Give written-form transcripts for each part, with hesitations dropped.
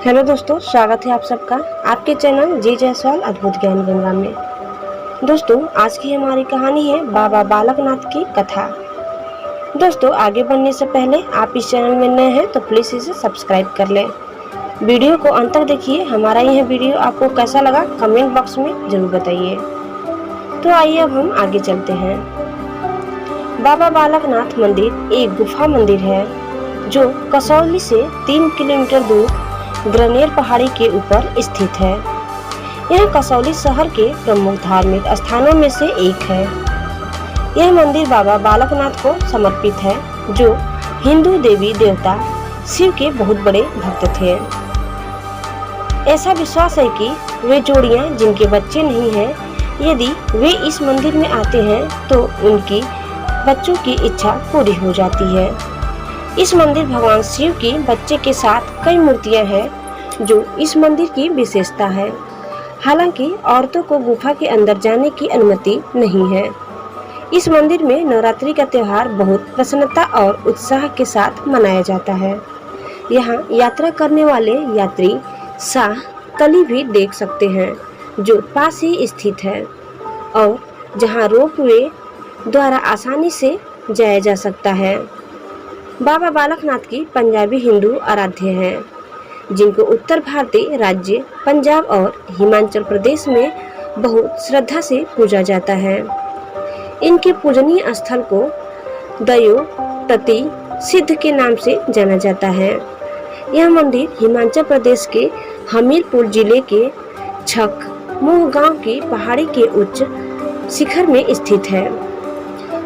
Hello दोस्तों, स्वागत है आप सबका आपके चैनल जी जायसवाल अद्भुत ज्ञान गंगा में। दोस्तों, आज की हमारी कहानी है बाबा बालकनाथ की कथा। दोस्तों, आगे बढ़ने से पहले आप इस चैनल में नए हैं तो प्लीज इसे सब्सक्राइब कर लें। वीडियो को अंत तक देखिए। हमारा यह वीडियो आपको कैसा लगा कमेंट बॉक्स में जरूर बताइए। तो आइए अब हम आगे चलते हैं। बाबा बालकनाथ मंदिर एक गुफा मंदिर है जो कसौली से 3 किलोमीटर दूर ग्रनेर पहाड़ी के ऊपर स्थित है। यह कसौली शहर के प्रमुख धार्मिक स्थानों में से एक है। यह मंदिर बाबा बालकनाथ को समर्पित है, जो हिंदू देवी देवता शिव के बहुत बड़े भक्त थे। ऐसा विश्वास है कि वे जोड़ियां जिनके बच्चे नहीं हैं, यदि वे इस मंदिर में आते हैं तो उनकी बच्चों की इच्छा पूरी हो जाती है। इस मंदिर भगवान शिव की बच्चे के साथ कई मूर्तियां हैं, जो इस मंदिर की विशेषता है। हालांकि औरतों को गुफा के अंदर जाने की अनुमति नहीं है। इस मंदिर में नवरात्रि का त्योहार बहुत प्रसन्नता और उत्साह के साथ मनाया जाता है। यहाँ यात्रा करने वाले यात्री शाह तली भी देख सकते हैं, जो पास ही स्थित है और जहाँ रोपवे द्वारा आसानी से जाया जा सकता है। बाबा बालकनाथ की पंजाबी हिंदू आराध्य हैं, जिनको उत्तर भारतीय राज्य पंजाब और हिमाचल प्रदेश में बहुत श्रद्धा से पूजा जाता है। इनके पूजनीय स्थल को दयो तती सिद्ध के नाम से जाना जाता है। यह मंदिर हिमाचल प्रदेश के हमीरपुर जिले के छक मुह गांव की पहाड़ी के उच्च शिखर में स्थित है।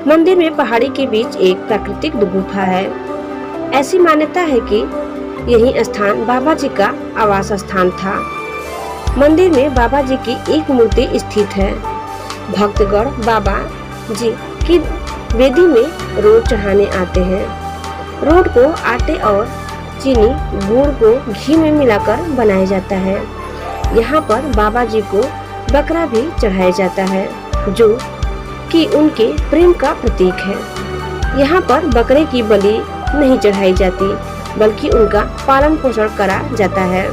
मंदिर में पहाड़ी के बीच एक प्राकृतिक गुफा है। ऐसी मान्यता है कि यही स्थान बाबा जी का आवास स्थान था। मंदिर में बाबा जी की एक मूर्ति स्थित है। भक्तगण बाबा जी की वेदी में रोड चढ़ाने आते हैं। रोड को आटे और चीनी गुड़ को घी में मिलाकर बनाया जाता है। यहाँ पर बाबा जी को बकरा भी चढ़ाया जाता है, जो कि उनके प्रेम का प्रतीक है। यहाँ पर बकरे की बलि नहीं चढ़ाई जाती, बल्कि उनका पालन पोषण करा जाता है।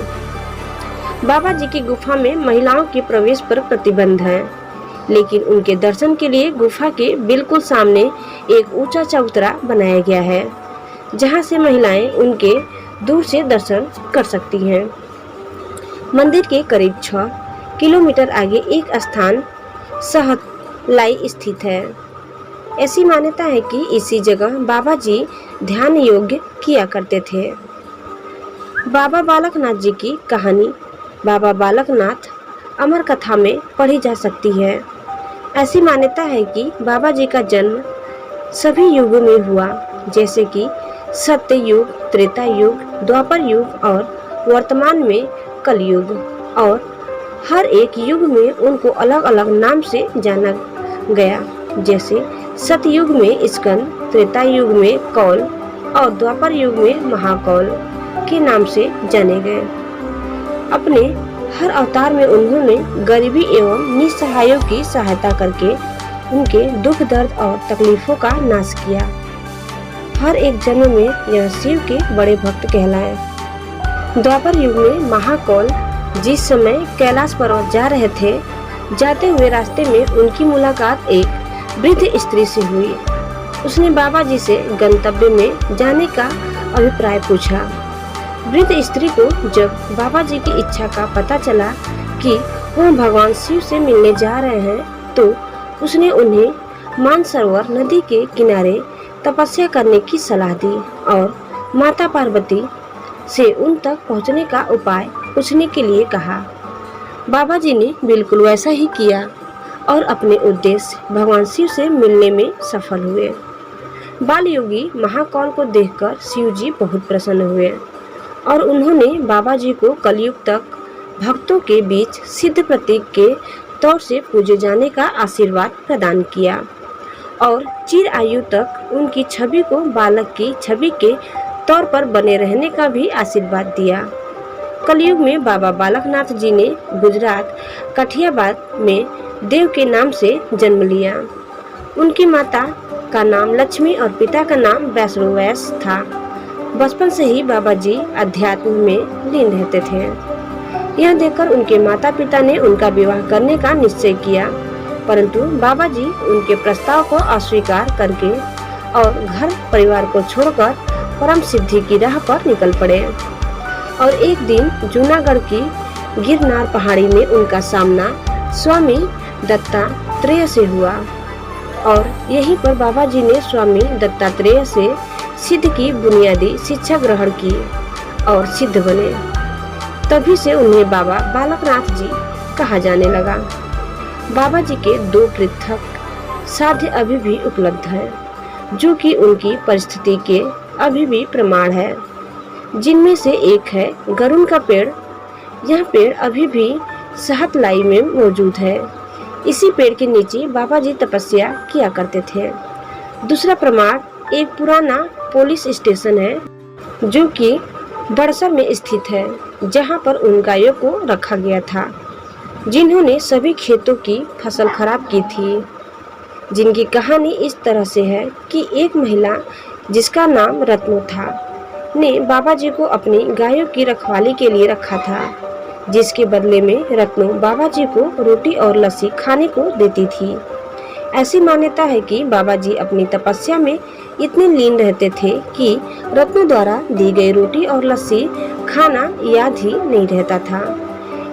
बाबा जी की गुफा में महिलाओं के प्रवेश पर प्रतिबंध है, लेकिन उनके दर्शन के लिए गुफा के बिल्कुल सामने एक ऊंचा चबूतरा बनाया गया है, जहां से महिलाएं उनके दूर से दर्शन कर सकती हैं। मंदिर के करीब 6 किलोमीटर आगे एक स्थान सहतलाई स्थित है। ऐसी मान्यता है कि इसी जगह बाबा जी ध्यान योग्य किया करते थे। बाबा बालकनाथ जी की कहानी बाबा बालकनाथ अमर कथा में पढ़ी जा सकती है। ऐसी मान्यता है कि बाबा जी का जन्म सभी युगों में हुआ, जैसे कि सत्य युग, त्रेता युग, द्वापर युग और वर्तमान में कलयुग, और हर एक युग में उनको अलग अलग नाम से जाना गया। जैसे सतयुग में स्कंद, त्रेता युग में कौल और द्वापर युग में महाकौल के नाम से जाने गए। अपने हर अवतार में उन्होंने गरीबी एवं निसहायों की सहायता करके उनके दुख दर्द और तकलीफों का नाश किया। हर एक जन्म में यह शिव के बड़े भक्त कहलाए। द्वापर युग में महाकौल जिस समय कैलाश पर्वत जा रहे थे, जाते हुए रास्ते में उनकी मुलाकात एक वृद्ध स्त्री से हुई। उसने बाबा जी से गंतव्य में जाने का अभिप्राय पूछा। वृद्ध स्त्री को जब बाबा जी की इच्छा का पता चला कि वह भगवान शिव से मिलने जा रहे हैं, तो उसने उन्हें मानसरोवर नदी के किनारे तपस्या करने की सलाह दी और माता पार्वती से उन तक पहुंचने का उपाय पूछने के लिए कहा। बाबा जी ने बिल्कुल वैसा ही किया और अपने उद्देश्य भगवान शिव से मिलने में सफल हुए। बाल योगी महाकौल को देखकर शिव जी बहुत प्रसन्न हुए और उन्होंने बाबा जी को कलयुग तक भक्तों के बीच सिद्ध प्रतीक के तौर से पूजे जाने का आशीर्वाद प्रदान किया और चिर आयु तक उनकी छवि को बालक की छवि के तौर पर बने रहने का भी आशीर्वाद दिया। कलयुग में बाबा बालकनाथ जी ने गुजरात कठियाबाद में देव के नाम से जन्म लिया। उनकी माता का नाम लक्ष्मी और पिता का नाम वैष्णोवैस था। बचपन से ही बाबा जी अध्यात्म में लीन रहते थे। यह देखकर उनके माता पिता ने उनका विवाह करने का निश्चय किया, परंतु बाबा जी उनके प्रस्ताव को अस्वीकार करके और घर परिवार को छोड़कर परम सिद्धि की राह पर निकल पड़े। और एक दिन जूनागढ़ की गिरनार पहाड़ी में उनका सामना स्वामी दत्तात्रेय से हुआ और यहीं पर बाबा जी ने स्वामी दत्तात्रेय से सिद्ध की बुनियादी शिक्षा ग्रहण की और सिद्ध बने। तभी से उन्हें बाबा बालकनाथ जी कहा जाने लगा। बाबा जी के 2 पृथक साध्य अभी भी उपलब्ध हैं, जो कि उनकी परिस्थिति के अभी भी प्रमाण है, जिनमें से एक है गरुड़ का पेड़। यह पेड़ अभी भी सहतलाई में मौजूद है। इसी पेड़ के नीचे बाबा जी तपस्या किया करते थे। दूसरा प्रमाण एक पुराना पुलिस स्टेशन है, जो कि बड़सर में स्थित है, जहां पर उन गायों को रखा गया था जिन्होंने सभी खेतों की फसल खराब की थी। जिनकी कहानी इस तरह से है कि एक महिला जिसका नाम रत्नो था ने बाबा जी को अपनी गायों की रखवाली के लिए रखा था, जिसके बदले में रत्नो बाबा जी को रोटी और लस्सी खाने को देती थी। ऐसी मान्यता है कि बाबा जी अपनी तपस्या में इतने लीन रहते थे कि रत्नो द्वारा दी गई रोटी और लस्सी खाना याद ही नहीं रहता था।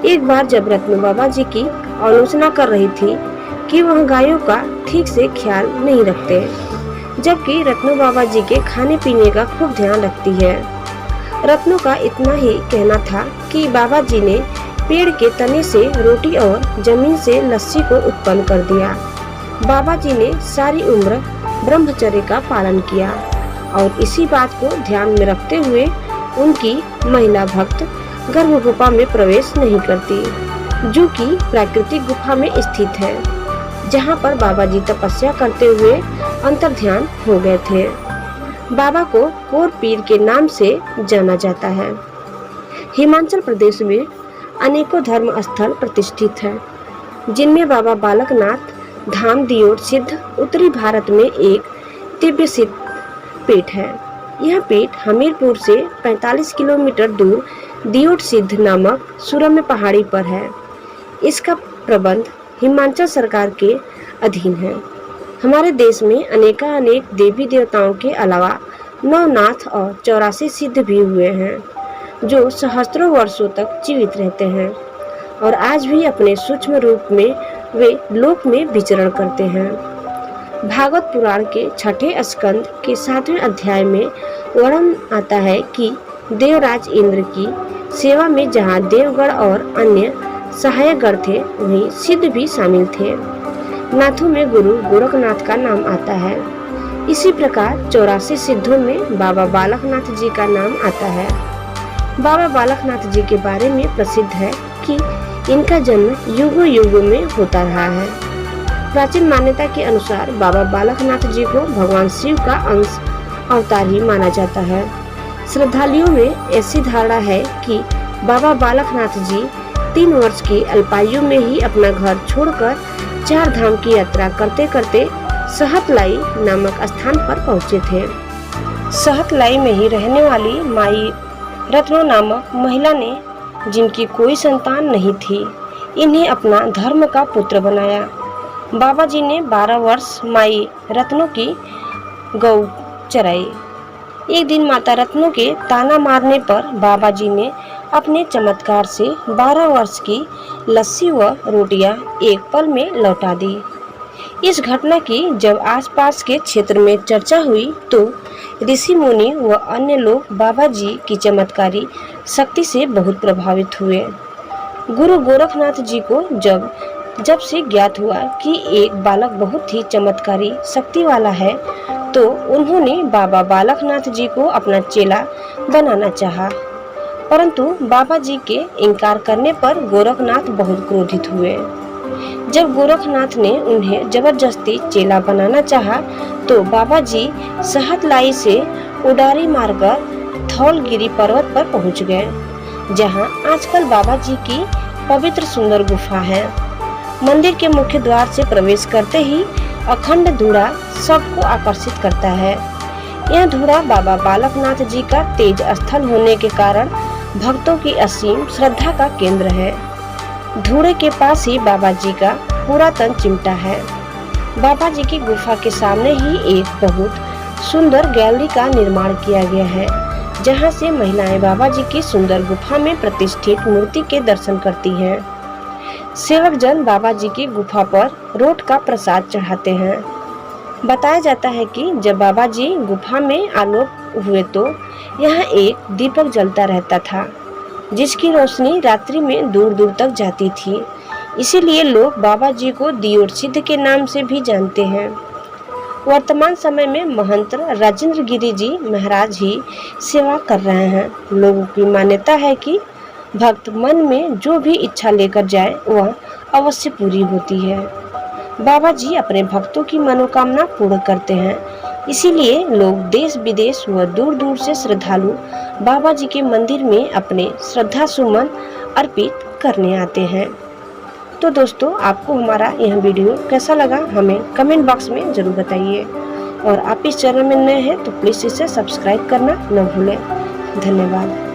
एक बार जब रत्नो बाबा जी की आलोचना कर रही थी कि वह गायों का ठीक से ख्याल नहीं रखते, जबकि रत्नो बाबा जी के खाने पीने का खूब ध्यान रखती है। रत्नो का इतना ही कहना था कि बाबा जी ने पेड़ के तने से रोटी और जमीन से लस्सी को उत्पन्न कर दिया। बाबा जी ने सारी उम्र ब्रह्मचर्य का पालन किया और इसी बात को ध्यान में रखते हुए उनकी महिला भक्त गर्भ गुफा में प्रवेश नहीं करती, जो कि प्राकृतिक गुफा में स्थित है, जहां पर बाबा जी तपस्या करते हुए अंतर्ध्यान हो गए थे। बाबा को कोर पीर के नाम से जाना जाता है। हिमाचल प्रदेश में अनेकों धर्म स्थल प्रतिष्ठित हैं, जिनमें बाबा बालकनाथ धाम दियोट सिद्ध उत्तरी भारत में एक दिव्य सिद्ध पीठ है। यह पीठ हमीरपुर से 45 किलोमीटर दूर दियोट सिद्ध नामक सुरम्य पहाड़ी पर है। इसका प्रबंध हिमाचल सरकार के अधीन है। हमारे देश में अनेक देवी देवताओं के अलावा 9 नाथ और 84 सिद्ध भी हुए हैं, जो सहस्त्रों वर्षों तक जीवित रहते हैं और आज भी अपने सूक्ष्म रूप में वे लोक में विचरण करते हैं। भागवत पुराण के 6ठे स्कंद के 7वें अध्याय में वर्णन आता है कि देवराज इंद्र की सेवा में जहाँ देवगण और अन्य सहायक गण थे, वहीं सिद्ध भी शामिल थे। नाथों में गुरु गोरखनाथ का नाम आता है। इसी प्रकार 84 सिद्धों में बाबा बालकनाथ जी का नाम आता है। बाबा बालकनाथ जी के बारे में प्रसिद्ध है कि इनका जन्म युगों युगों में होता रहा है। प्राचीन मान्यता के अनुसार बाबा बालकनाथ जी को भगवान शिव का अंश अवतार ही माना जाता है। श्रद्धालुओं में ऐसी धारणा है कि बाबा बालकनाथ जी 3 वर्ष की अल्पायु में ही अपना घर छोड़कर 4 धाम की यात्रा करते करते सहतलाई नामक स्थान पर पहुंचे थे। सहतलाई में ही रहने वाली माई रत्नो नामक महिला ने, जिनकी कोई संतान नहीं थी, इन्हें अपना धर्म का पुत्र बनाया। बाबा जी ने 12 वर्ष माई रत्नो की गौ चराई। एक दिन माता रत्नो के ताना मारने पर बाबा जी ने अपने चमत्कार से 12 वर्ष की लस्सी व रोटियां एक पल में लौटा दी। इस घटना की जब आसपास के क्षेत्र में चर्चा हुई तो ऋषि मुनि व अन्य लोग बाबा जी की चमत्कारी शक्ति से बहुत प्रभावित हुए। गुरु गोरखनाथ जी को जब से ज्ञात हुआ कि एक बालक बहुत ही चमत्कारी शक्ति वाला है, तो उन्होंने बाबा बालकनाथ जी को अपना चेला बनाना चाहा। परंतु बाबा जी के इनकार करने पर गोरखनाथ बहुत क्रोधित हुए। जब गोरखनाथ ने उन्हें जबरदस्ती चेला बनाना चाहा, तो बाबा जी सहतलाई से उडारी मारकर धौलगिरी पर्वत पर पहुंच गए, जहां आजकल बाबा जी की पवित्र सुंदर गुफा है। मंदिर के मुख्य द्वार से प्रवेश करते ही अखंड धूरा सबको आकर्षित करता है। यह धूरा बाबा बालकनाथ जी का तेज स्थल होने के कारण भक्तों की असीम श्रद्धा का केंद्र है। धूरे के पास ही बाबा जी का पुरातन चिमटा है। बाबा जी की गुफा के सामने ही एक बहुत सुंदर गैलरी का निर्माण किया गया है, जहां से महिलाएं बाबा जी की सुंदर गुफा में प्रतिष्ठित मूर्ति के दर्शन करती हैं। सेवक जन बाबा जी की गुफा पर रोट का प्रसाद चढ़ाते हैं। बताया जाता है कि जब बाबा जी गुफा में आलोक हुए तो यहाँ एक दीपक जलता रहता था, जिसकी रोशनी रात्रि में दूर दूर तक जाती थी। इसीलिए लोग बाबा जी को दियोर सिद्ध के नाम से भी जानते हैं। वर्तमान समय में महंत राजेंद्र गिरी जी महाराज ही सेवा कर रहे हैं। लोगों की मान्यता है कि भक्त मन में जो भी इच्छा लेकर जाए वह अवश्य पूरी होती है। बाबा जी अपने भक्तों की मनोकामना पूर्ण करते हैं। इसीलिए लोग देश विदेश व दूर दूर से श्रद्धालु बाबा जी के मंदिर में अपने श्रद्धा सुमन अर्पित करने आते हैं। तो दोस्तों, आपको हमारा यह वीडियो कैसा लगा हमें कमेंट बॉक्स में जरूर बताइए। और आप इस चैनल में नए हैं तो प्लीज इसे सब्सक्राइब करना न भूलें। धन्यवाद।